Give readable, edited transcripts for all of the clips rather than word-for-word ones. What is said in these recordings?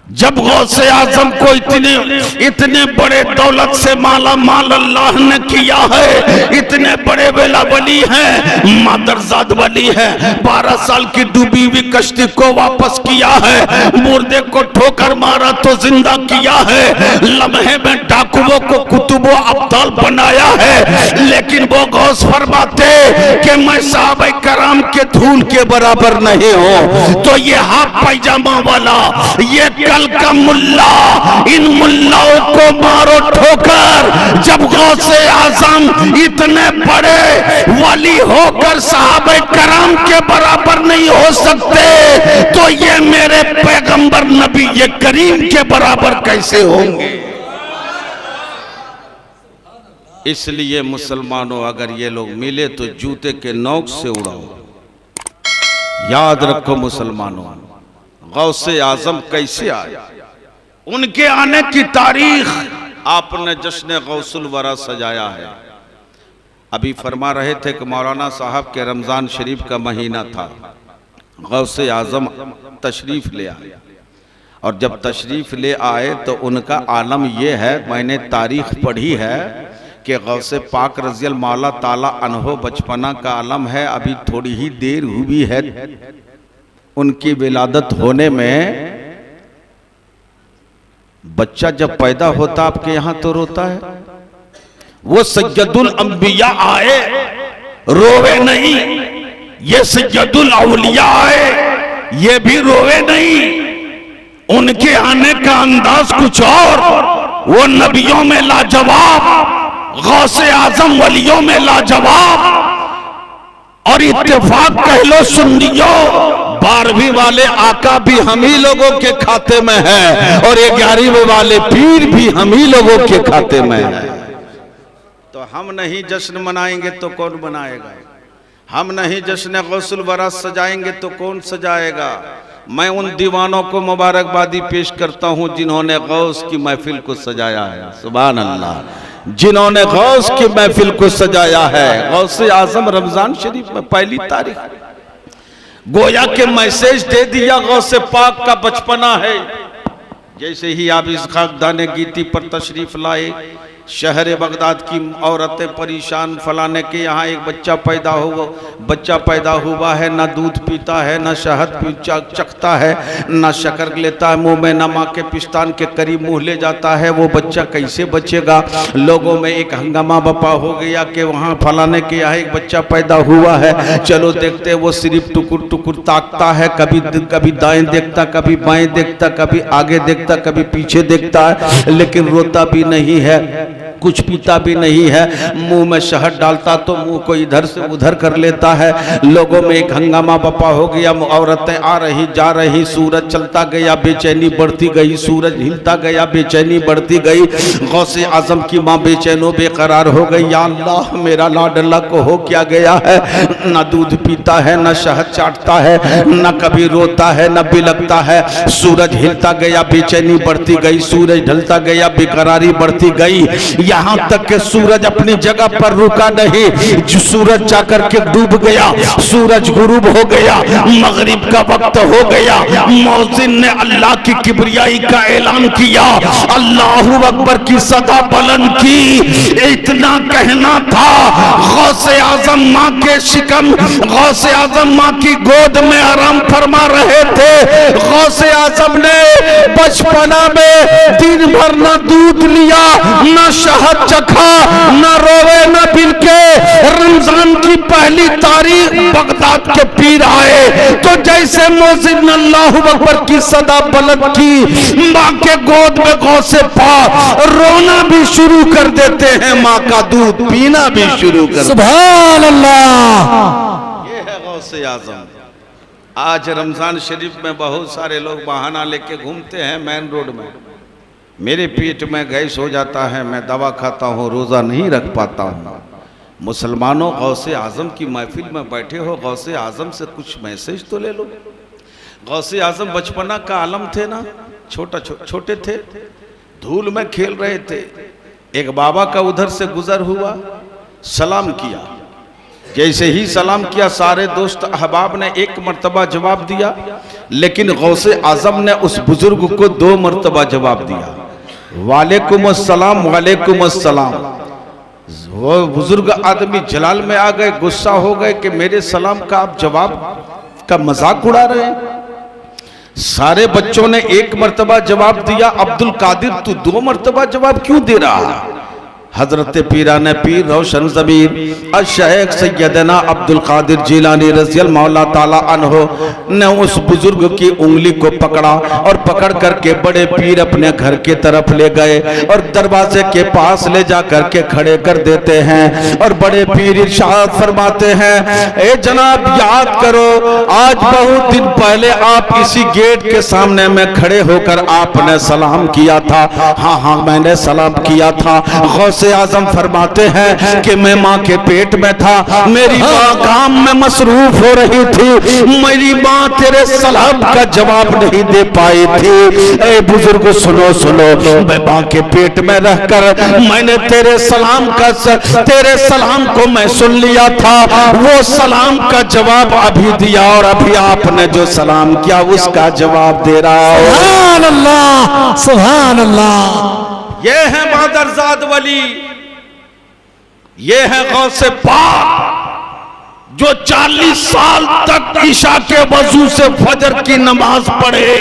जब गौसे आजम को इतने बड़े दौलत से माला माल अल्लाह ने किया है, इतने बड़े वेला वली हैं, मादरजाद वली है, 12 साल की डूबी हुई कश्ती को वापस किया है, मुर्दे को ठोकर मारा तो जिंदा किया है, लम्हे में डाकुओं को कुतुबो अब्दाल बनाया है, लेकिन वो गौस फरमाते कि मैं साहबे कराम के धूल के बराबर नहीं हूं। तो ये हाफ पैजामा वाला, ये कल का मुल्ला, इन मुल्लाओं को मारो ठोकर। जब गौसे आजम इतने बड़े वली होकर साहबे कराम के बराबर नहीं हो सकते, तो ये मेरे पैगंबर नबी ये करीम के बराबर कैसे होंगे। इसलिए मुसलमानों, अगर ये लोग मिले तो जूते के नोक से उड़ाओ। याद रखो मुसलमानों, गौसे आजम कैसे आए, उनके आने की तारीख आपने जश्न गौसुल वरा सजाया है। अभी फरमा रहे थे कि मौलाना साहब के रमजान शरीफ का महीना था, गौसे आजम तशरीफ ले आए, और जब तशरीफ ले आए तो उनका आलम यह है, मैंने तारीख पढ़ी है कि गौसे पाक रज़ियल मौला ताला अन्हो बचपना का आलम है। अभी थोड़ी ही देर हुई है उनकी विलादत होने में। बच्चा जब पैदा होता आपके यहां तो रोता है, वो सैयदुल अंबिया आए रोवे नहीं, ये सैयदुल औलिया आए ये भी रोवे नहीं। उनके आने का अंदाज कुछ और, वो नबियों में लाजवाब, गौसे आजम वलियों में लाजवाब। और इत्तेफाक कह लो सुन्नियों, 12वीं वाले आका भी हम ही लोगों के खाते में है, और 11वीं वाले पीर भी हम ही लोगों के खाते में है। तो हम नहीं जश्न मनाएंगे तो कौन मनाएगा? हम नहीं जश्न गौसुल वरा सजाएंगे तो कौन सजाएगा? मैं उन दीवानों को मुबारकबादी पेश करता हूं जिन्होंने गौस की महफिल को सजाया है। सुभान अल्लाह, जिन्होंने गौस की महफिल को सजाया है। गौसे आजम रमजान शरीफ में पहली तारीख गोया के मैसेज दे दिया, गौसे पाक का बचपना है। जैसे ही आप इस खाकदाने गीती पर तशरीफ लाए, शहर बगदाद की औरतें परेशान, फलाने के यहाँ एक बच्चा पैदा हुआ है, ना दूध पीता है, ना शहद चखता है, ना शक्कर लेता है मुंह में, ना माँ के पिस्तान के करीब मुंह ले जाता है, वो बच्चा कैसे बचेगा? लोगों में एक हंगामा बपा हो गया कि वहाँ फलाने के यहाँ एक बच्चा पैदा हुआ है, चलो देखते। वो सिर्फ टुकुर टुकुर ताकता है, कभी दाएं देखता, कभी बाएं देखता, कभी आगे देखता, कभी पीछे देखता है, लेकिन रोता भी नहीं है, कुछ पीता भी नहीं है। मुंह में शहद डालता तो मुंह को इधर से उधर कर लेता है। लोगों में एक हंगामा बपा हो गया, औरतें आ रही जा रही, सूरज चलता गया, बेचैनी बढ़ती गई, सूरज हिलता गया, बेचैनी बढ़ती गई। गौसे आजम की माँ बेचैनो बेकरार हो गई, या अल्लाह मेरा लाडला को हो क्या गया है? ना दूध पीता है, ना शहद चाटता है, ना कभी रोता है, ना बिलकता है। सूरज हिलता गया, बेचैनी बढ़ती गई, सूरज ढलता गया, बेकरारी बढ़ती गई, यहां तक कि सूरज अपनी जगह पर रुका नहीं, जो सूरज जाकर के डूब गया, सूरज गुरूब हो गया, मगरिब का वक्त हो गया। मौजिन ने अल्लाह की किबरियाई का ऐलान किया, अल्लाहू अकबर की सदा बुलंद की। इतना कहना था, गौसे आजम माँ के शिकम, गौसे आजम माँ की गोद में आराम फरमा रहे थे। गौसे आजम ने बचपना में दिन भर न दूध लिया, न शहद चखा, न रोवे न बिलके। रमजान की पहली तारीख बगदाद के पीर आए तो जैसे मौजिन अल्लाहू अकबर की सदा बुलंद की, माँ के गोद में गौसे पाक रोना भी शुरू कर देते हैं, माँ का दूध पीना भी शुरू कर। सुभान अल्लाह। ये है गौसे आजम। आज रमजान शरीफ में बहुत सारे लोग बहाना लेके घूमते हैं मेन रोड में, मेरे पेट में गैस हो जाता है, मैं दवा खाता हूँ, रोज़ा नहीं रख पाता हूँ। मुसलमानों, गौसे आजम की महफिल में बैठे हो, गौसे आजम से कुछ मैसेज तो ले लो। गौसे आजम बचपना का आलम थे ना, छोटे थे, धूल में खेल रहे थे। एक बाबा का उधर से गुजर हुआ, सलाम किया, जैसे ही सलाम किया सारे दोस्त अहबाब ने एक मर्तबा जवाब दिया, लेकिन गौसे आजम ने उस बुजुर्ग को 2 मर्तबा जवाब दिया, वालेकुम अस्सलाम वालेकुम अस्सलाम। वो बुजुर्ग आदमी जलाल में आ गए, गुस्सा हो गए कि मेरे सलाम का आप जवाब का मजाक उड़ा रहे हैं। सारे बच्चों ने 1 मर्तबा जवाब दिया, अब्दुल कादिर तू 2 मर्तबा जवाब क्यों दे रहा है? हजरत पीराने पीर रोशन ज़मीर अश-शेख सैयदना अब्दुल कादिर जिलानी रज़ियल्लाहु मौला ताला अन्हो ने उस बुजुर्ग की उंगली को पकड़ा और पकड़ करके बड़े पीर अपने घर की तरफ ले गए और दरवाजे के पास ले जा करके खड़े कर देते हैं। और बड़े पीर इरशाद फरमाते हैं, ए जनाब याद करो, आज बहुत दिन पहले आप इसी गेट के सामने में खड़े होकर आपने सलाम किया था। हाँ हाँ मैंने सलाम किया था। गौसे आजम फरमाते हैं कि मैं माँ के पेट में था, मेरी माँ काम में मसरूफ हो रही थी, मेरी माँ तेरे सलाम का जवाब नहीं दे पाई थी। ए बुजुर्ग सुनो सुनो, मैं माँ के पेट में रहकर मैंने तेरे सलाम को मैं सुन लिया था, वो सलाम का जवाब अभी दिया और अभी आपने जो सलाम किया उसका जवाब दे रहा हो। सुभान अल्लाह सुभान अल्लाह। ये है बहादुरजाद वली, ये है गौसे पाक जो 40 साल तक ईशा के वजू से फजर की नमाज पढ़े।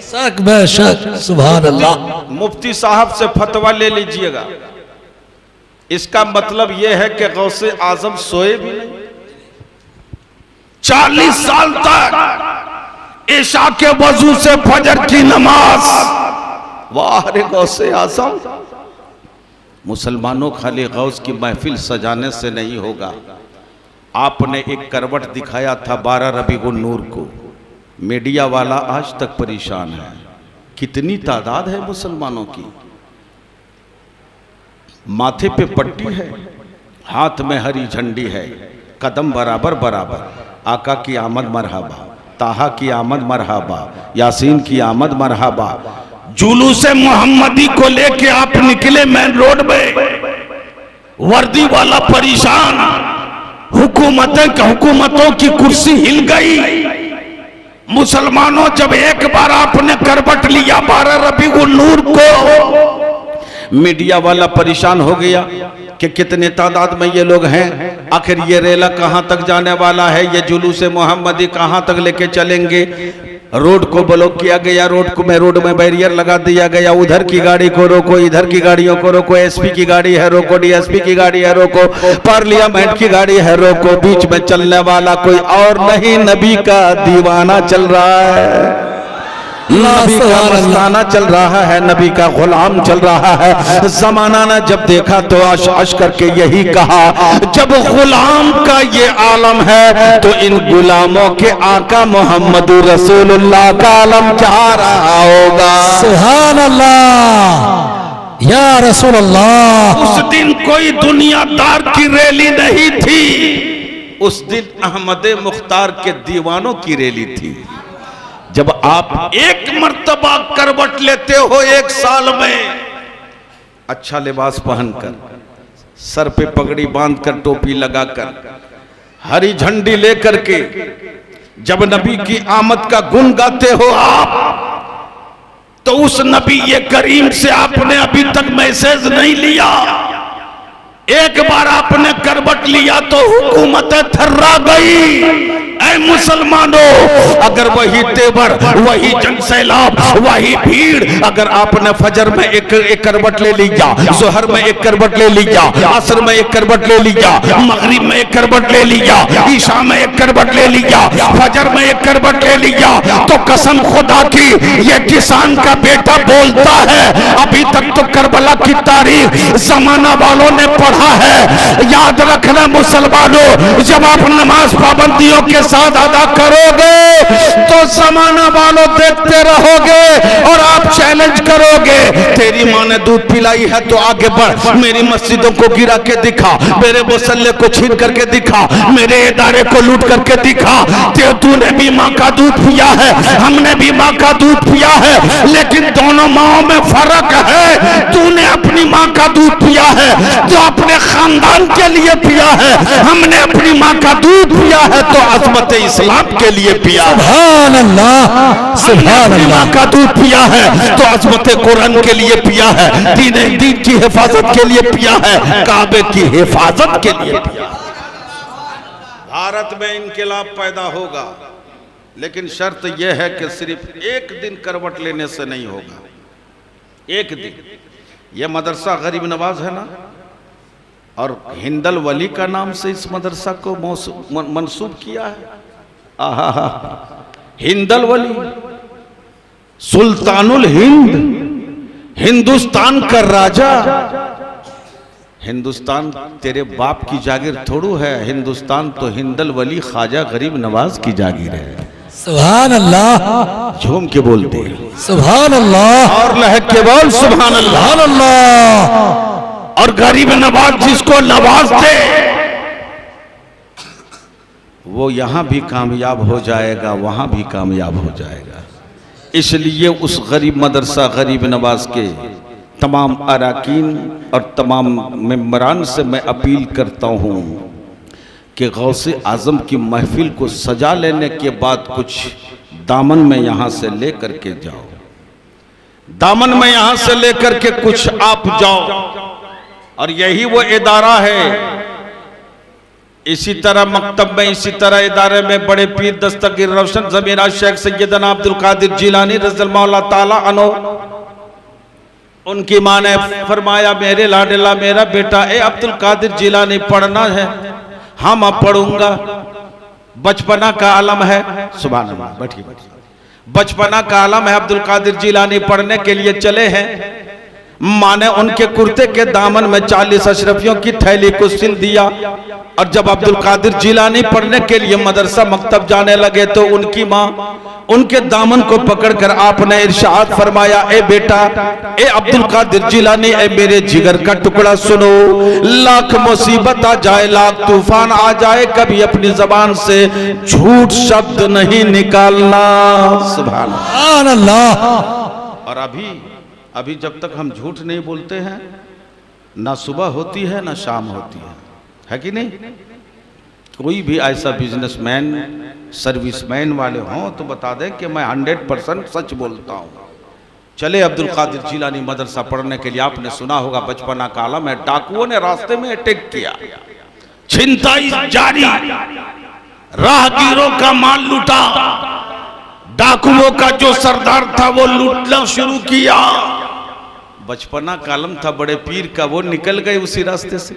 शक बेशक सुभान अल्लाह। मुफ्ती साहब से फतवा ले लीजिएगा, इसका मतलब यह है कि गौसे आजम सोए भी नहीं। 40 साल तक ईशा के वजू से फजर की नमाज। वाह रे गौसे आजम। मुसलमानों खाली गौस की महफिल सजाने से नहीं होगा। आपने एक करवट दिखाया था 12 रबीउन नूर को, मीडिया वाला आज तक परेशान है। कितनी तादाद है मुसलमानों की? माथे पे पट्टी है, हाथ में हरी झंडी है, कदम बराबर बराबर, आका की आमद मरहबा, ताहा की आमद मरहबा, यासीन की आमद मरहबा। जुलूसे मोहम्मदी को लेके आप निकले मेन रोड में, वर्दी वाला परेशान, हुकूमतों की कुर्सी हिल गई। मुसलमानों जब एक बार आपने करवट लिया 12 रबीउन नूर को, मीडिया वाला परेशान हो गया कि कितने तादाद में ये लोग हैं, आखिर ये रेला कहां तक जाने वाला है, ये जुलूसे मोहम्मदी कहां तक लेके चलेंगे। रोड को ब्लॉक किया गया, रोड में बैरियर लगा दिया गया, उधर की गाड़ी को रोको, इधर की गाड़ियों को रोको, एसपी की गाड़ी है रोको, डीएसपी की गाड़ी है रोको, पार्लियामेंट की गाड़ी है रोको। बीच में चलने वाला कोई और नहीं, नबी का दीवाना चल रहा है, नबी का मस्ताना चल रहा है, नबी का गुलाम चल रहा है। जमाना ने जब देखा तो आश करके यही कहा, जब गुलाम का ये आलम है तो इन गुलामों के आका मोहम्मद रसूलुल्लाह का आलम क्या रहा होगा। सुभान अल्लाह या रसूलल्लाह। उस दिन कोई दुनियादार की रैली नहीं थी, उस दिन अहमद मुख्तार के दीवानों की रैली थी। जब आप एक मर्तबा करवट लेते हो 1 साल में, अच्छा लिबास पहनकर, सर पे पगड़ी बांधकर, टोपी लगाकर, हरी झंडी लेकर के, जब नबी की आमद का गुण गाते हो आप, तो उस नबी ये करीम से आपने अभी तक मैसेज नहीं लिया। एक बार आपने करवट लिया तो हुकूमत थर्रा गई। ऐ मुसलमानों, अगर वही तेवर, वही जनसैलाब, वही भीड़, अगर आपने फजर में एक करवट ले लिया, जोहर में एक करवट ले लिया, असर में एक करवट ले लिया, मगरिब में एक करवट ले लिया, ईशा में एक करवट ले लिया, फजर में एक करवट ले लिया, तो कसम खुदा की ये किसान का बेटा बोलता है, अभी तक तो करबला की तारीख जमाना वालों ने पढ़ा है। याद रखना मुसलमानों, जब आप नमाज पाबंदियों के साथ अदा करोगे तो जमाना वालों देखते रहोगे और आप चैलेंज करोगे, तेरी माँ ने दूध पिलाई है तो आगे बढ़, मेरी मस्जिदों को गिरा के दिखा, मेरे मुसल्ले को छीन करके दिखा, मेरे इदारे को लूट करके दिखा। तूने भी माँ का दूध पिया है, हमने भी माँ का दूध पिया है, लेकिन दोनों दोनों माओं में फर्क है। तूने अपनी माँ का दूध पिया है तो अपने खानदान के लिए पिया है, हमने अपनी माँ का दूध पिया है तो अज़मत इस्लाम के लिए पिया है। सुभान अल्लाह, सुभान अपनी अल्लाह। माँ का दूध पिया है तो अज़मत कुरान के लिए पिया है, दीन की हिफाजत के लिए पिया है, काबे की हिफाजत के लिए पिया। भारत में इनकलाब पैदा होगा, लेकिन शर्त यह है कि सिर्फ एक दिन करवट लेने से नहीं होगा। एक दिन। यह मदरसा गरीब नवाज है ना, और हिंदल वली का नाम से इस मदरसा को मंसूब किया है। आहा, हिंदल वली सुल्तानुल हिंद, हिंदुस्तान का राजा। हिंदुस्तान तेरे बाप की जागीर थोड़ू है, हिंदुस्तान तो हिंदल वली ख्वाजा गरीब नवाज की जागीर है। सुभान अल्लाह, झूम के बोलते हैं सुभान अल्लाह, और लहक के बोल सुभान अल्लाह। सुभान अल्लाह। और गरीब नवाज जिसको नवाज दे वो यहां भी कामयाब हो जाएगा, वहां भी कामयाब हो जाएगा। इसलिए उस गरीब मदरसा गरीब नवाज के तमाम अराकीन और तमाम मेंबरान से मैं अपील करता हूँ कि गौसे आज़म की महफिल को सजा लेने के बाद कुछ दामन में यहाँ से ले करके जाओ, दामन में यहाँ से ले करके कुछ आप जाओ। और यही वो इदारा है। इसी तरह मकतब में, इसी तरह इदारे में बड़े पीर दस्तगीर रोशन ज़मीरा शेख सैयदना अब्दुल कादिर जिलानी रज़ियल्लाहु ताला अन्हु, उनकी माँ ने फरमाया मेरे लाडला मेरा बेटा ए अब्दुल कादिर जिलानी पढ़ना है। हाँ मैं पढ़ूंगा, बचपना का आलम है। सुभान अल्लाह, बैठिए बैठिए। बचपना का आलम है, अब्दुल कादिर जिलानी पढ़ने के लिए चले हैं। माँ ने उनके कुर्ते के दामन में 40 अशरफियों की थैली को सिल दिया। और जब अब्दुल कादिर जिलानी पढ़ने के लिए मदरसा मकतब जाने लगे तो उनकी माँ उनके दामन को पकड़कर आपने इरशाद फरमाया, ए बेटा, ए अब्दुल कादिर जिलानी, ए मेरे जिगर का टुकड़ा सुनो, लाख मुसीबत आ जाए, लाख तूफान आ जाए, कभी अपनी जबान से झूठ शब्द नहीं निकालना। सुभान अल्लाह। और अभी जब तक हम झूठ नहीं बोलते हैं, ना सुबह होती है ना शाम होती है कि नहीं? कोई भी ऐसा बिजनेसमैन सर्विसमैन वाले हों तो बता दें कि मैं 100% सच बोलता हूँ। चले अब्दुल कादिर जिलानी मदरसा पढ़ने के लिए। आपने सुना होगा बचपना का आलम है, डाकुओं ने रास्ते में अटैक किया, छिनताई जारी, राहगीरों का माल लूटा, डाकुओं का जो सरदार था वो लूटना शुरू किया। बचपना का आलम था बड़े पीर का, वो निकल गए उसी रास्ते से।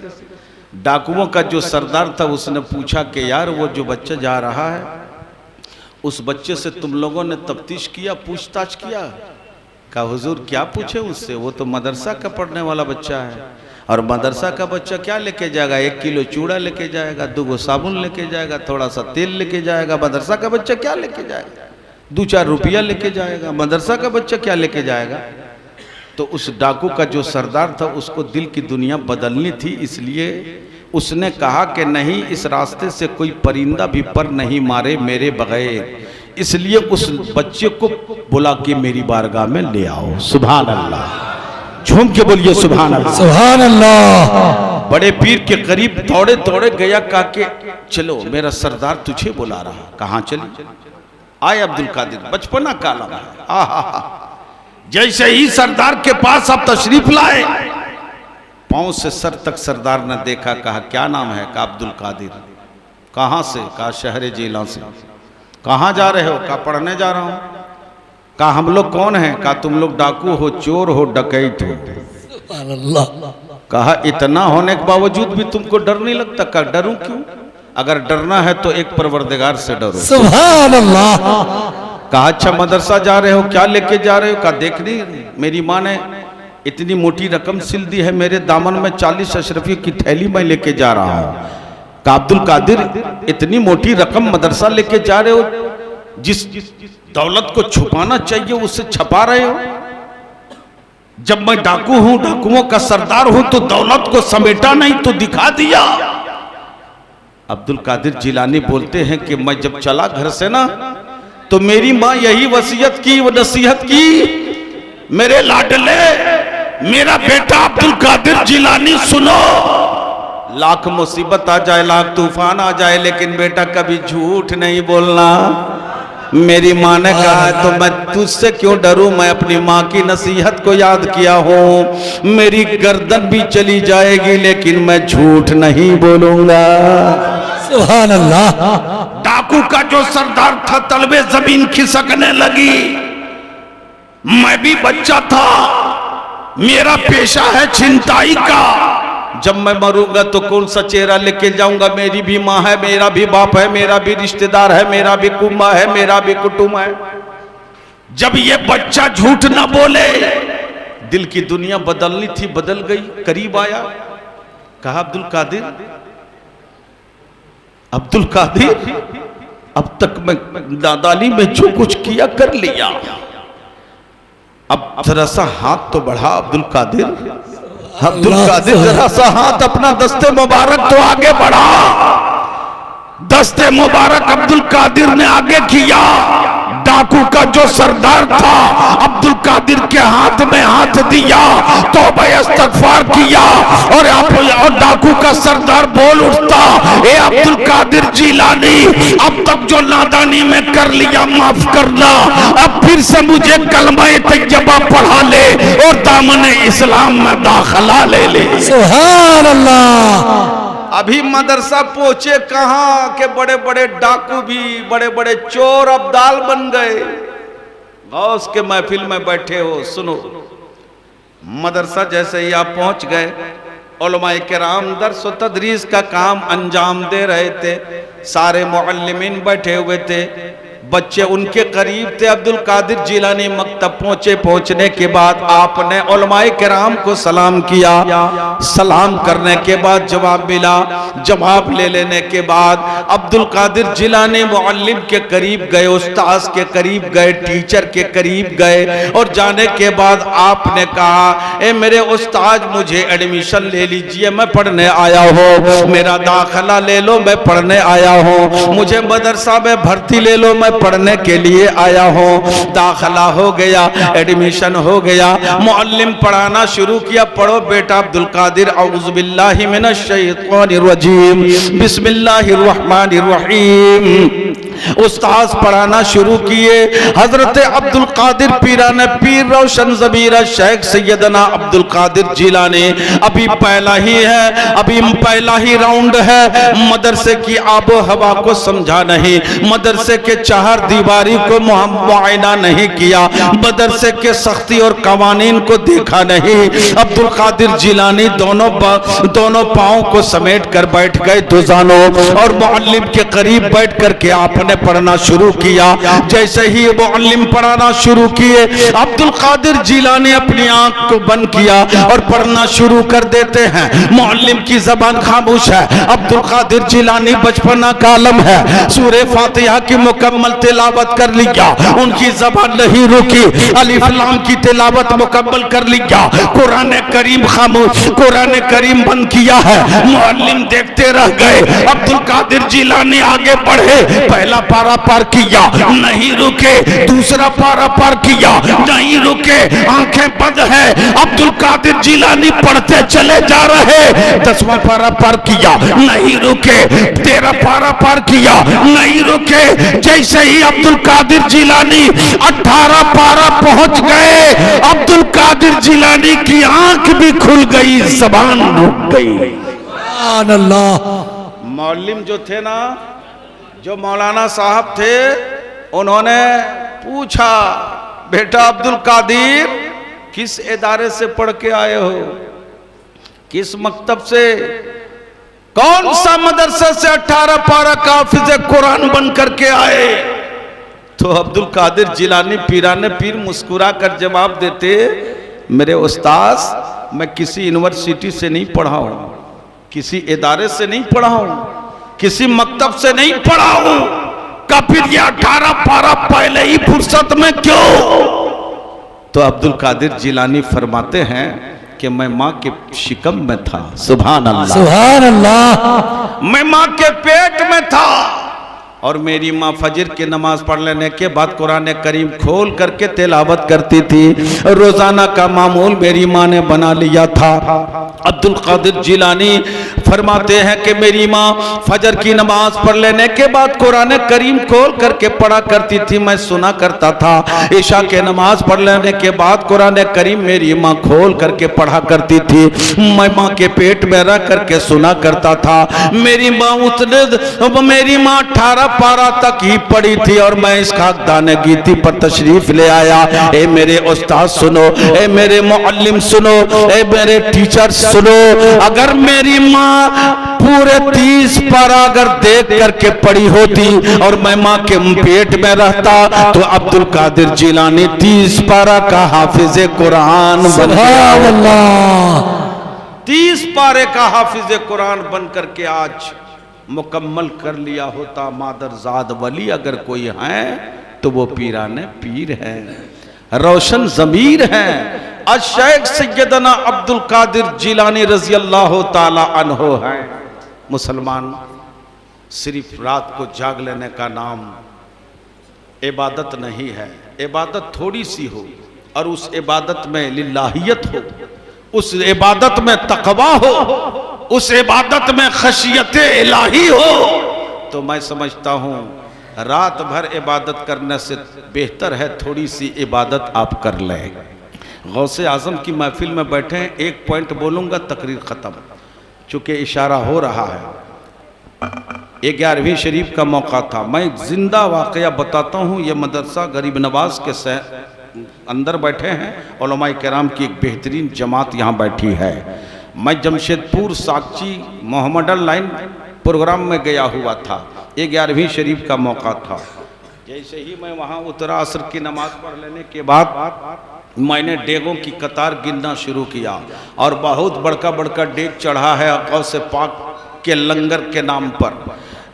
डाकुओं का जो सरदार था उसने पूछा कि यार वो जो बच्चा जा रहा है उस बच्चे से तुम लोगों ने तफ्तीश किया, पूछताछ किया? कहा हुजूर क्या पूछे उससे, वो तो मदरसा का पढ़ने वाला बच्चा है। और मदरसा का बच्चा क्या लेके जाएगा? 1 किलो चूड़ा लेके जाएगा, 2 साबुन लेके जाएगा, थोड़ा सा तेल लेके जाएगा। मदरसा का बच्चा क्या लेके जाएगा? 2-4 रुपया लेके जाएगा। मदरसा का बच्चा क्या लेके जाएगा? तो उस डाकू का जो सरदार था उसको दिल की दुनिया बदलनी थी, इसलिए उसने कहा कि नहीं, इस रास्ते से कोई परिंदा भी पर नहीं मारे मेरे बगैर, इसलिए उस बच्चे को बुला के मेरी बारगाह में ले आओ। सुभान अल्लाह, झूम के बोलिए सुभान अल्लाह, सुभान अल्लाह। बड़े पीर के करीब दौड़े दौड़े गया, कहा के चलो मेरा सरदार तुझे बुला रहा। कहाँ चली? आए अब्दुल कादिर, बचपना का आलम है। आहा, जैसे ही सरदार के पास आप तशरीफ लाए, पांव से सर तक सरदार ने देखा। कहा क्या नाम है? कहा अब्दुल कादिर। कहाँ से? कहा शहर जिला से। कहाँ जा रहे हो? कहा पढ़ने जा रहा हूँ। कहा हम लोग कौन हैं? कहा तुम लोग डाकू हो, चोर हो, डकैत हो। सुभान अल्लाह। कहा इतना होने के बावजूद भी तुमको डर नहीं लगता? कहा डरूं क्यों? अगर डरना है तो एक परवरदिगार से डरो। सुभान अल्लाह। कहा अच्छा मदरसा जा रहे हो, क्या लेके जा रहे हो? कहा देख नहीं, मेरी माँ ने इतनी मोटी रकम सिल दी है, मेरे दामन में 40 अशरफी की थैली मैं लेके जा रहा हूँ। कहा अब्दुल कादिर, इतनी मोटी रकम मदरसा लेके जा रहे हो, जिस दौलत को छुपाना चाहिए उससे छपा रहे हो। जब मैं डाकू हूं, डाकुओं का सरदार हूं, तो दौलत को समेटा नहीं तो दिखा दिया। अब्दुल कादिर जिलानी बोलते हैं कि मैं जब चला घर से ना, तो मेरी माँ यही वसीयत की, वो नसीहत की, मेरे लाडले, मेरा बेटा अब्दुल कादिर जिलानी सुनो, लाख मुसीबत आ जाए, लाख तूफान आ जाए, लेकिन बेटा कभी झूठ नहीं बोलना। मेरी माँ ने कहा है तो मैं तुझसे क्यों डरूं, मैं अपनी माँ की नसीहत को याद किया हूँ। मेरी गर्दन भी चली जाएगी लेकिन मैं झूठ नहीं बोलूंगा। सुभान अल्लाह। डाकू का जो सरदार था, तलबे जमीन खिसकने लगी। मैं भी बच्चा था, मेरा पेशा है छिनताई का। जब मैं मरूंगा तो कौन सा चेहरा लेके जाऊंगा? मेरी भी माँ है, मेरा भी बाप है, मेरा भी रिश्तेदार है, मेरा भी कुंबा है, मेरा भी कुटुंब है। जब ये बच्चा झूठ ना बोले, दिल की दुनिया बदलनी थी, बदल गई। करीब आया, कहा अब्दुल कादिर, अब्दुल कादिर, अब तक मैं नादानी में जो कुछ किया कर लिया, अब जरा सा हाथ तो बढ़ा अब्दुल कादिर। अब्दुल कादिर जरा सा हाथ अपना दस्ते मुबारक तो आगे बढ़ा। दस्ते मुबारक अब्दुल कादिर ने आगे किया। डाकू का जो सरदार था, अब्दुल कादिर के हाथ में हाथ दिया, तौबा इस्तगफार किया, और डाकू का सरदार बोल उठता, ए अब्दुल कादिर जिलानी, अब तक जो नादानी में कर लिया माफ करना, अब फिर से मुझे कलमा तैयबा पढ़ा ले और दामन इस्लाम में दाखिला ले ले। सुभान अल्लाह। अभी मदरसा पहुंचे कहां के बड़े बड़े डाकू भी, बड़े बड़े चोर अब्दाल बन गए। गौस के महफिल में बैठे हो, सुनो। मदरसा जैसे ही आप पहुंच गए, उलमाए किराम दर्स व तदरीस का काम अंजाम दे रहे थे। सारे मुअल्लिमीन बैठे हुए थे, बच्चे उनके करीब थे। अब्दुल कादिर जिलानी मकतब पहुंचे। पहुंचने के बाद आपने उलमाए किराम को सलाम किया। सलाम करने के बाद जवाब मिला। जवाब ले लेने के बाद अब्दुल कादिर जिलानी मुअल्लिम के करीब गए, उस्ताद के करीब गए, टीचर के करीब गए, और जाने के बाद आपने कहा, ए मेरे उस्ताद, मुझे एडमिशन ले लीजिए, मैं पढ़ने आया हूँ। मेरा दाखिला ले लो, मैं पढ़ने आया हूँ। मुझे मदरसा में भर्ती ले लो, मैं पढ़ने के लिए आया हूँ। दाखिला हो गया, एडमिशन हो गया। मुअल्लिम पढ़ाना शुरू किया, पढ़ो बेटा अब्दुल कादिर, औज़ु बिल्लाहि मिनश शैतानिर रजीम, बिस्मिल्लाहिर रहमानिर रहीम। उस्ताद पढ़ाना शुरू किए। हजरत अब्दुल कादिर पीराने पीर रोशन ज़मीरा शेख सैयदना अब्दुल कादिर जिलानी। अभी पहला ही है, अभी पहला ही राउंड है। मदरसे की आबो हवा को समझा नहीं, मदरसे के चार दीवारी को मुआयना नहीं किया, मदरसे के सख्ती और कवानीन को देखा नहीं। अब्दुल कादिर जिलानी दोनों पाँव को समेट कर बैठ गए दुजानों, और मुअल्लिम के करीब बैठ कर के आपने पढ़ना शुरू किया। जैसे ही मुअल्लिम पढ़ाना शुरू किए, अब्दुल कादिर जिलानी अपनी आंख को बंद किया और पढ़ना शुरू कर देते हैं। मुअल्लिम की जबान खामोश है। अब्दुल कादिर जिलानी बचपना का आलम है, सूरे फातिहा की मुकम्मल तिलावत कर लिया, उनकी जबान नहीं रुकी। अलिफ लाम की तिलावत मुकम्मल कर लिया। कुरान करीम खामोश, कुरान करीम बंद किया है। मुअल्लिम देखते रह गए। अब्दुल कादिर जिलानी आगे बढ़े, पहला पारा पार किया, नहीं रुके। दूसरा पारा पार किया, नहीं रुके। आंखें बंद है। अब्दुल कादिर जिलानी पढ़ते चले जा रहे। 10वां पारा पार किया, नहीं रुके। 13 पारा पार किया, नहीं रुके। जैसे ही अब्दुल कादिर जिलानी 18 पारा पहुंच गए, अब्दुल कादिर जिलानी की आंख भी खुल गई, जबान रुक गई। सुभान अल्लाह। मौलवी जो थे ना, जो मौलाना साहब थे, उन्होंने पूछा, बेटा अब्दुल कादिर, किस इदारे से पढ़ के आए हो, किस मकतब से, कौन सा मदरसा से 18 पारा का हाफिज़ कुरान बन करके आए? तो अब्दुल कादिर जिलानी पीराने पीर मुस्कुरा कर जवाब देते, मेरे उस्ताद, मैं किसी यूनिवर्सिटी से नहीं पढ़ा हूं, किसी इदारे से नहीं पढ़ा हूं, किसी मकतब से नहीं पढ़ा हूं। का फिर ये 18 पारा पहले ही फुर्सत में क्यों? तो अब्दुल कादिर जिलानी फरमाते हैं कि मैं माँ के शिकम में था। सुभान अल्लाह, सुभान अल्लाह। मैं माँ के पेट में था। और मेरी माँ फजर की नमाज पढ़ लेने के बाद कुरान करीम खोल करके तिलावत करती थी। रोजाना का मामूल मेरी माँ ने बना लिया था। अब्दुल कादिर जिलानी फरमाते हैं कि मेरी माँ फजर की नमाज पढ़ लेने के बाद कुरान करीम खोल करके पढ़ा करती थी, मैं सुना करता था। ईशा के नमाज पढ़ लेने के बाद कुरान करीम मेरी माँ खोल करके पढ़ा करती थी, मैं माँ के पेट में रह करके सुना करता था। मेरी माँ मेरी माँ 18 पारा तक ही पढ़ी थी और मैं इस खाकदाने गीती पर तशरीफ ले आया। ए मेरे उस्ताद सुनो, ए मेरे मुअल्लिम सुनो, ए मेरे टीचर सुनो, अगर मेरी माँ पूरे 30 पारा अगर देख करके पढ़ी होती और मैं माँ के पेट में रहता तो अब्दुल कादिर जिलानी 30 पारा का हाफिज कुरान बन गया। 30 पारे का हाफिज कुरान बन करके आज मुकम्मल कर लिया होता। मादरजाद वली अगर कोई है तो वो पीराने पीर है, रोशन ज़मीर है। अश-शेख सैयदना अब्दुल कादिर जिलानी रज़ी अल्लाह ताला अन्हो है। मुसलमान सिर्फ रात को जाग लेने का नाम इबादत नहीं है। इबादत थोड़ी सी हो और उस इबादत में लिल्लाहियत हो, उस इबादत में तकवा हो, उस इबादत में खशियत इलाही हो, तो मैं समझता हूँ रात भर इबादत करने से बेहतर है थोड़ी सी इबादत आप कर लें। गौसे आजम की महफिल में बैठे हैं, एक पॉइंट बोलूँगा, तकरीर ख़त्म, चूँकि इशारा हो रहा है। 11वीं शरीफ का मौका था। मैं जिंदा वाक़या बताता हूँ। ये मदरसा गरीब नवाज के अंदर बैठे हैं, उलमाए किराम की एक बेहतरीन जमात यहाँ बैठी है। मैं जमशेदपुर साक्षी मोहम्मडन लाइन प्रोग्राम में गया हुआ था, 11वीं शरीफ का मौका था। जैसे ही मैं वहाँ उतरा, असर की नमाज पढ़ लेने के बाद मैंने डेगों की कतार गिनना शुरू किया और बहुत बड़का बड़का डेग चढ़ा है गौसे पाक के लंगर के नाम पर।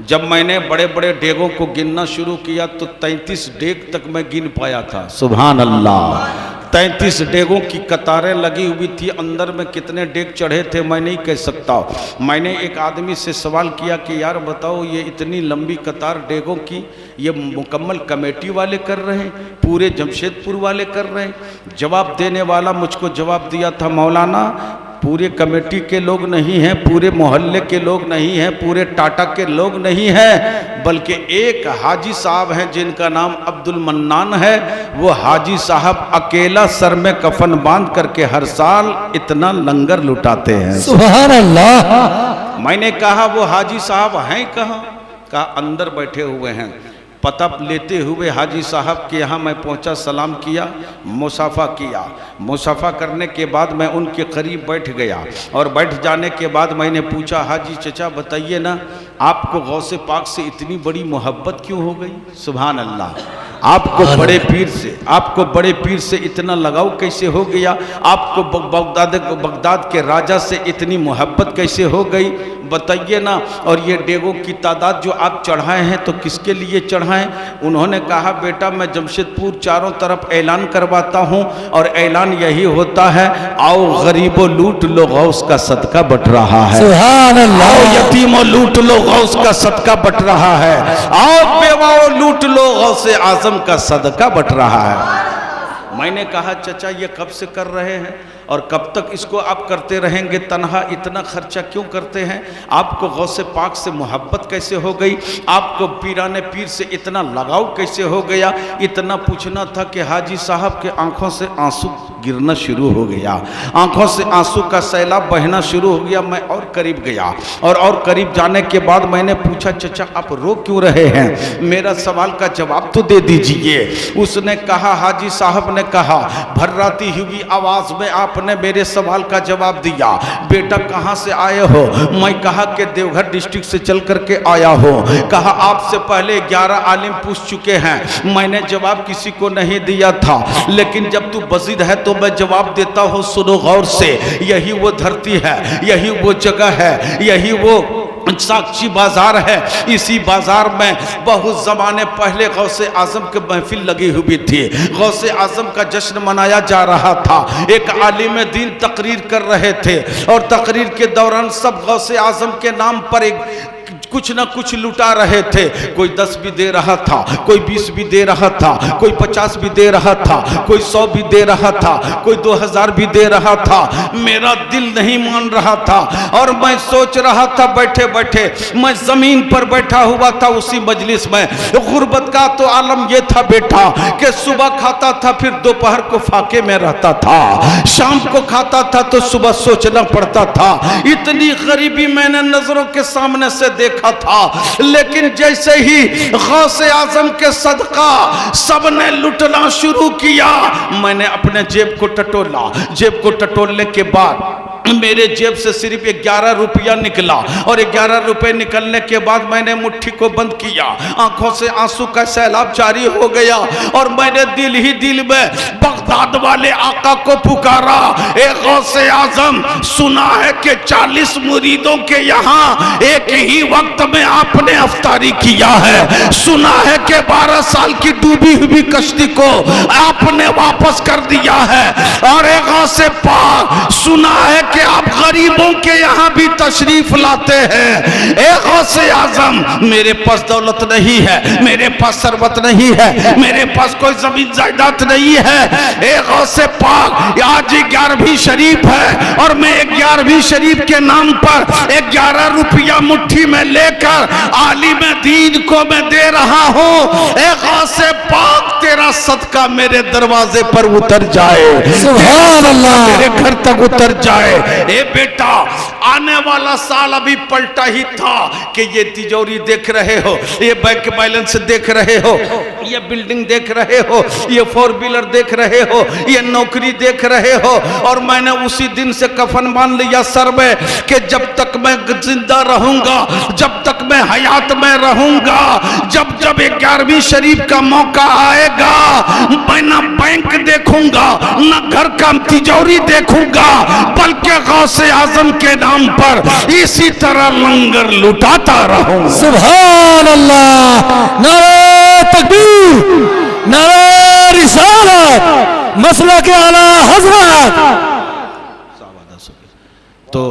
जब मैंने बड़े बड़े डेगों को गिनना शुरू किया तो 33 डेग तक मैं गिन पाया था। सुभान अल्लाह, 33 डेगों की कतारें लगी हुई थी। अंदर में कितने डेग चढ़े थे मैं नहीं कह सकता। मैंने एक आदमी से सवाल किया कि यार बताओ, ये इतनी लंबी कतार डेगों की ये मुकम्मल कमेटी वाले कर रहे हैं, पूरे जमशेदपुर वाले कर रहे हैं? जवाब देने वाला मुझको जवाब दिया था, मौलाना पूरे कमेटी के लोग नहीं हैं, पूरे मोहल्ले के लोग नहीं हैं, पूरे टाटा के लोग नहीं हैं, बल्कि एक हाजी साहब हैं जिनका नाम अब्दुल मन्नान है। वो हाजी साहब अकेला सर में कफन बांध करके हर साल इतना लंगर लुटाते हैं। सुभान अल्लाह। मैंने कहा वो हाजी साहब हैं कहाँ? कहा अंदर बैठे हुए हैं। पता लेते हुए हाजी साहब के यहाँ मैं पहुँचा, सलाम किया, मुसाफा किया। मुसाफा करने के बाद मैं उनके करीब बैठ गया और बैठ जाने के बाद मैंने पूछा, हाजी चचा बताइए ना, आपको गौसे पाक से इतनी बड़ी मोहब्बत क्यों हो गई? सुभान अल्लाह। आपको बड़े पीर से इतना लगाव कैसे हो गया? आपको बगदाद के राजा से इतनी मोहब्बत कैसे हो गई? बताइए ना। और ये डेगों की तादाद जो आप चढ़ाए हैं तो किसके लिए चढ़ाएं? उन्होंने कहा, बेटा मैं जमशेदपुर चारों तरफ ऐलान करवाता हूँ और ऐलान यही होता है, आओ गरीबों लूट लो गौस का सदका बट रहा है। सुभान अल्लाह। आओ यतीमों लूट लो गौस का सदका बट रहा है। आओ बेवाओं लूट लो गौसे आजम का सदका बट रहा है। मैंने कहा, चचा ये कब से कर रहे हैं और कब तक इसको आप करते रहेंगे? तनहा इतना खर्चा क्यों करते हैं? आपको गौसे पाक से मोहब्बत कैसे हो गई? आपको पीराने पीर से इतना लगाव कैसे हो गया? इतना पूछना था कि हाजी साहब के आंखों से आंसू गिरना शुरू हो गया, आंखों से आंसू का सैलाब बहना शुरू हो गया। मैं और करीब गया और करीब जाने के बाद मैंने पूछा, चचा आप रो क्यों रहे हैं? मेरा सवाल का जवाब तो दे दीजिए। उसने कहा, हाजी साहब ने कहा, भर्राती हुई आवाज में आपने मेरे सवाल का जवाब दिया, बेटा कहाँ से आए हो? मैं कहा कि देवघर डिस्ट्रिक्ट से चल करके आया हो। कहा आपसे पहले 11 आलिम पूछ चुके हैं, मैंने जवाब किसी को नहीं दिया था, लेकिन जब तू बज़िद है तो मैं जवाब देता हूँ, सुनो गौर से। यही वो धरती है, यही वो जगह है, यही वो साक्षी बाजार है। इसी बाजार में बहुत ज़माने पहले गौसे आजम की महफिल लगी हुई थी, गौसे आजम का जश्न मनाया जा रहा था। एक आलिम दीन तकरीर कर रहे थे और तकरीर के दौरान सब गौसे आजम के नाम पर एक कुछ ना कुछ लुटा रहे थे। कोई 10 भी दे रहा था, कोई 20 भी दे रहा था, कोई 50 भी दे रहा था, कोई 100 भी दे रहा था, कोई 2000 भी दे रहा था। मेरा दिल नहीं मान रहा था और मैं सोच रहा था बैठे बैठे, मैं जमीन पर बैठा हुआ था उसी मजलिस में। गुर्बत का तो आलम यह था बेटा कि सुबह खाता था फिर दोपहर को फाके में रहता था, शाम को खाता था तो सुबह सोचना पड़ता था। इतनी गरीबी मैंने नजरों के सामने से देखा था। लेकिन जैसे ही गौसे आजम के सदका सबने लुटना शुरू किया, मैंने अपने जेब को टटोला। जेब को टटोलने के बाद मेरे जेब से सिर्फ 11 रुपया निकला और 11 रुपए निकलने के बाद मैंने मुट्ठी को बंद किया। आंखों से आंसू का सैलाब जारी हो गया और मैंने दिल ही दिल में बगदाद वाले आका को पुकारा, ए गौसे आजम, सुना है कि 40 मुरीदों के यहाँ एक ही वक्त में आपने अफ्तारी किया है। सुना है कि 12 साल की डूबी हुई कश्ती को आपने वापस कर दिया है। और ए गौसे पाक, सुना है कि आप गरीबों के यहाँ भी तशरीफ लाते हैं। ए गौसे आजम, मेरे पास दौलत नहीं है, मेरे पास सरबत नहीं है, मेरे पास कोई जमीन जायदाद नहीं है। ए गौसे पाक, आज 11वीं शरीफ है और मैं 11वीं शरीफ के नाम पर 11 रुपया मुट्ठी में लेकर आलिम दीन को मैं दे रहा हूँ। ए गौसे पाक, तेरा सदका मेरे दरवाजे पर उतर जाए, सुभान अल्लाह, मेरे घर तक उतर जाए। ए बेटा, आने वाला साल अभी पलटा ही था कि ये तिजोरी देख रहे हो, ये बैंक बैलेंस देख रहे हो, ये बिल्डिंग देख रहे हो, ये 4 व्हीलर देख रहे हो, ये नौकरी देख रहे हो। और मैंने उसी दिन से कफन बांध लिया सर में कि जब तक मैं जिंदा रहूंगा, जब तक मैं हयात में रहूंगा, जब जब 11वीं शरीफ का मौका आएगा, मैं ना बैंक देखूंगा, ना घर का तिजोरी देखूंगा, बल्कि गौसे आजम के नाम पर इसी तरह लंगर लुटाता रहूंगा। सुभान अल्लाह, नारे तकबीर, नारे रिसालत, मसला के आला हजरत। तो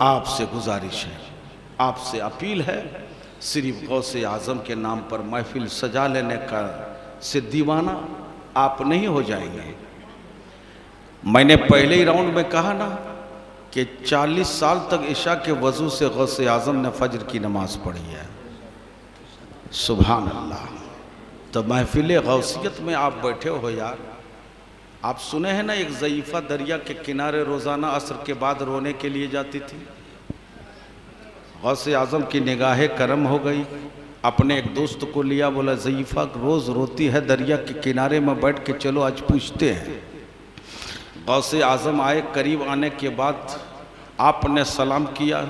आपसे गुजारिश है, आपसे अपील है, सिर्फ गौसे आजम के नाम पर महफिल सजा लेने का से दीवाना आप नहीं हो जाएंगे। मैंने पहले ही राउंड में कहा ना कि 40 साल तक इशा के वजू से गौसे आजम ने फजर की नमाज पढ़ी है। सुभान अल्लाह। तो महफिल गौसियत में आप बैठे हो यार। आप सुने हैं ना, एक ज़ईफ़ा दरिया के किनारे रोज़ाना असर के बाद रोने के लिए जाती थी। गौसे आजम की निगाह करम हो गई, अपने एक दोस्त को लिया, बोला ज़ईफ़ा रोज़ रोती है दरिया के किनारे में बैठ के, चलो आज पूछते हैं। गौसे आजम आए, करीब आने के बाद आपने सलाम किया,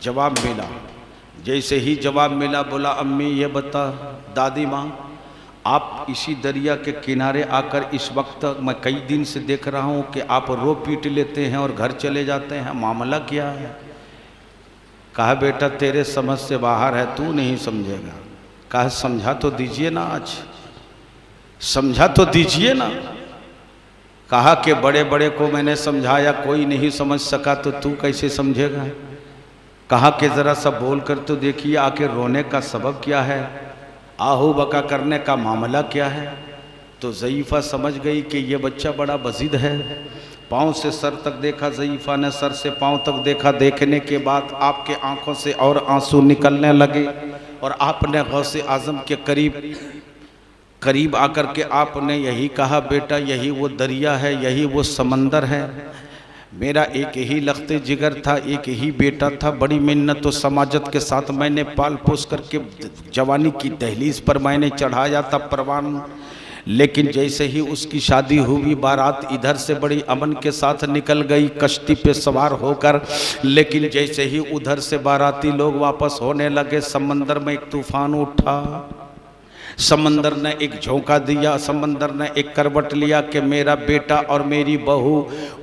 जवाब मिला। जैसे ही जवाब मिला, बोला अम्मी ये बता, दादी माँ, आप इसी दरिया के किनारे आकर इस वक्त मैं कई दिन से देख रहा हूँ कि आप रो पीट लेते हैं और घर चले जाते हैं, मामला क्या है? कहा बेटा तेरे समझ से बाहर है, तू नहीं समझेगा। कहा समझा तो दीजिए ना, आज समझा तो दीजिए ना। कहा कि बड़े बड़े को मैंने समझाया, कोई नहीं समझ सका, तो तू कैसे समझेगा? कहा कि ज़रा सा बोल कर तो देखिए, आके रोने का सबब क्या है, आहू बका करने का मामला क्या है? तो ज़ईफ़ा समझ गई कि ये बच्चा बड़ा बज़िद है। पाँव से सर तक देखा, ज़ईफ़ा ने सर से पाँव तक देखा। देखने के बाद आपके आंखों से और आंसू निकलने लगे और आपने गौसे आज़म के करीब आकर के आपने यही कहा, बेटा यही वो दरिया है, यही वो समंदर है। मेरा एक ही लख्ते जिगर था, एक ही बेटा था, बड़ी मिन्नत और समाजत के साथ मैंने पाल पोस करके जवानी की दहलीज पर मैंने चढ़ाया था परवान। लेकिन जैसे ही उसकी शादी हुई, बारात इधर से बड़ी अमन के साथ निकल गई कश्ती पे सवार होकर। लेकिन जैसे ही उधर से बाराती लोग वापस होने लगे, समंदर में एक तूफान उठा। समंदर ने एक झोंका दिया, समंदर ने एक करवट लिया कि मेरा बेटा और मेरी बहू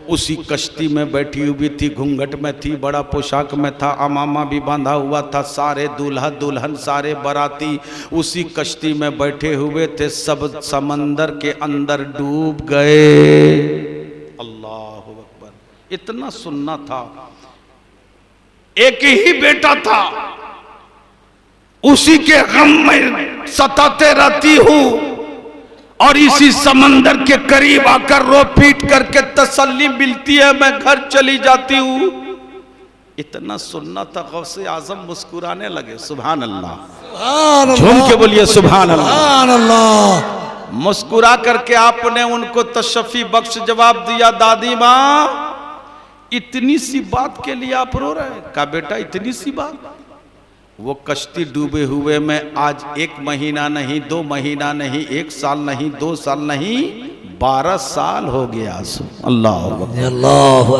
उसी कश्ती में बैठी हुई थी, घूंघट में थी, बड़ा पोशाक में था, अमामा भी बांधा हुआ था, सारे दूल्हा दुल्हन सारे बाराती उसी कश्ती में बैठे हुए थे। सब समंदर के अंदर डूब गए। अल्लाह अकबर। इतना सुनना था, एक ही बेटा था, उसी के गम में सताते रहती हूँ और इसी समंदर के करीब आकर रो पीट करके तसल्ली मिलती है, मैं घर चली जाती हूँ। इतना सुनना था, गौसे आजम मुस्कुराने लगे। सुभान अल्लाह, झूम के बोलिए सुभान अल्लाह। मुस्कुरा करके आपने उनको तशफ़ी बख्श जवाब दिया, दादी माँ इतनी सी बात के लिए आप रो रहे हैं? कहा बेटा इतनी सी बात? वो कश्ती डूबे हुए में आज 1 महीना नहीं, 2 महीना नहीं, 1 साल नहीं, 2 साल नहीं, 12 साल हो गया। अल्लाह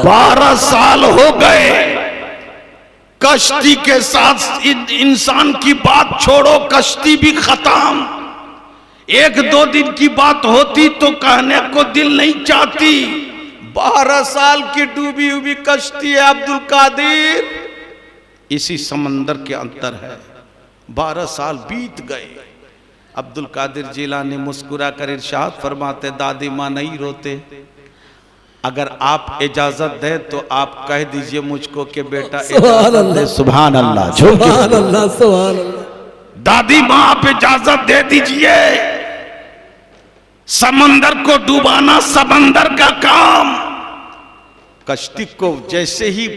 12 साल हो गए। कश्ती के साथ इंसान की बात छोड़ो, कश्ती भी खत्म। 1-2 दिन की बात होती तो कहने को दिल नहीं चाहती। 12 साल की डूबी हुई कश्ती है अब्दुल कादिर, इसी समंदर के अंदर है। 12 साल बीत गए। अब्दुल कादिर जिलानी मुस्कुरा कर इरशाद फरमाते, दादी माँ नहीं रोते, अगर आप इजाजत दे तो आप कह दीजिए मुझको कि बेटा इजाजत दे। सुभान अल्लाह, सुभान अल्लाह, सुभान अल्लाह। दादी माँ आप इजाजत दे दीजिए, समंदर को डुबाना समंदर का काम। कश्ती को जैसे ही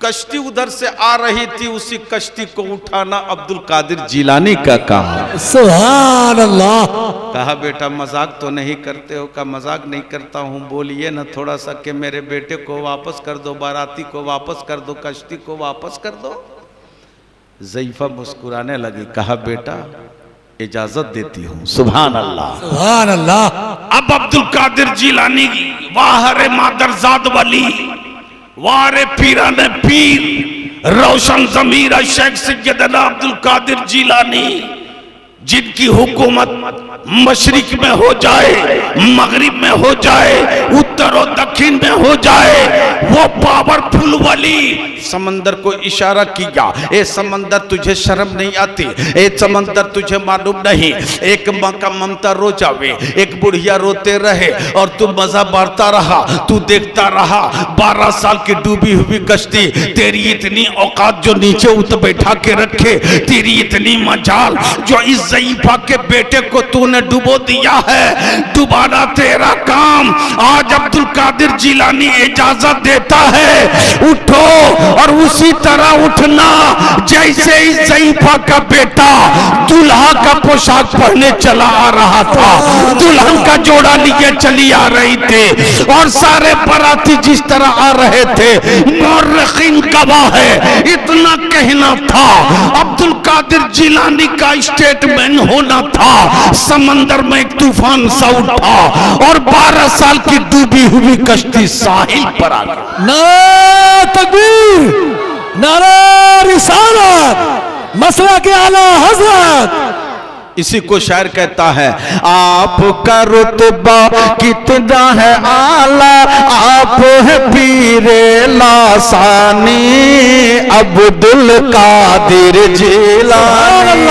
कश्ती उधर से आ रही थी, उसी कश्ती को उठाना अब्दुल कादिर जिलानी का काम। सुभान अल्लाह। कहा बेटा मजाक तो नहीं करते हो? का मजाक नहीं करता हूँ, बोलिए ना थोड़ा सा कि मेरे बेटे को वापस कर दो, बाराती को वापस कर दो, कश्ती को वापस कर दो। ज़ईफा मुस्कुराने लगी, कहा बेटा इजाजत देती हूँ। सुभान अल्लाह, सुभान अल्लाह। अब अब्दुल कादिर जिलानी, वाह रे मादरजाद वली, वाह रे पीराने पीर, रोशन ज़मीर शेख सैयदना अब्दुल कादिर जिलानी, जिनकी हुकूमत मशरिक में हो जाए, मगरिब में हो जाए, उत्तर और दक्षिण में हो जाए, वो पावरफुल वली। समंदर को इशारा किया, ए समंदर तुझे शर्म नहीं आती? ए समंदर तुझे मालूम नहीं एक माँ का ममता रो जावे, एक बुढ़िया रोते रहे और तू मजा बांटता रहा, तू देखता रहा। 12 साल की डूबी हुई कश्ती, तेरी इतनी औकात जो नीचे उतर बैठा के रखे, तेरी इतनी मजाल जो इस ज़ईफा के बेटे को तूने डुबो दिया है, डुबाना तेरा काम। आज अब्दुल कादिर जिलानी इजाजत देता है, उठो और उसी तरह उठना जैसे इस ज़ईफा का बेटा दुल्हा का पोशाक पहने चला आ रहा था, दुल्हन का जोड़ा लिए चली आ रही थी और सारे बाराती जिस तरह आ रहे थे, मुर्रिखीन गवाह है। इतना कहना था, अब्दुल कादिर जिलानी का स्टेटमेंट होना था। समंदर में एक तूफान सा उठा और 12 साल की डूबी हुई कश्ती साहिल पर आ गई। नारा तकबीर, नारा रिसालत, मसला के आला हजरत। इसी को शायर कहता है, आपका रुतबा कितना है आला, आप है पीरे लासानी अब्दुल कादिर जिलानी।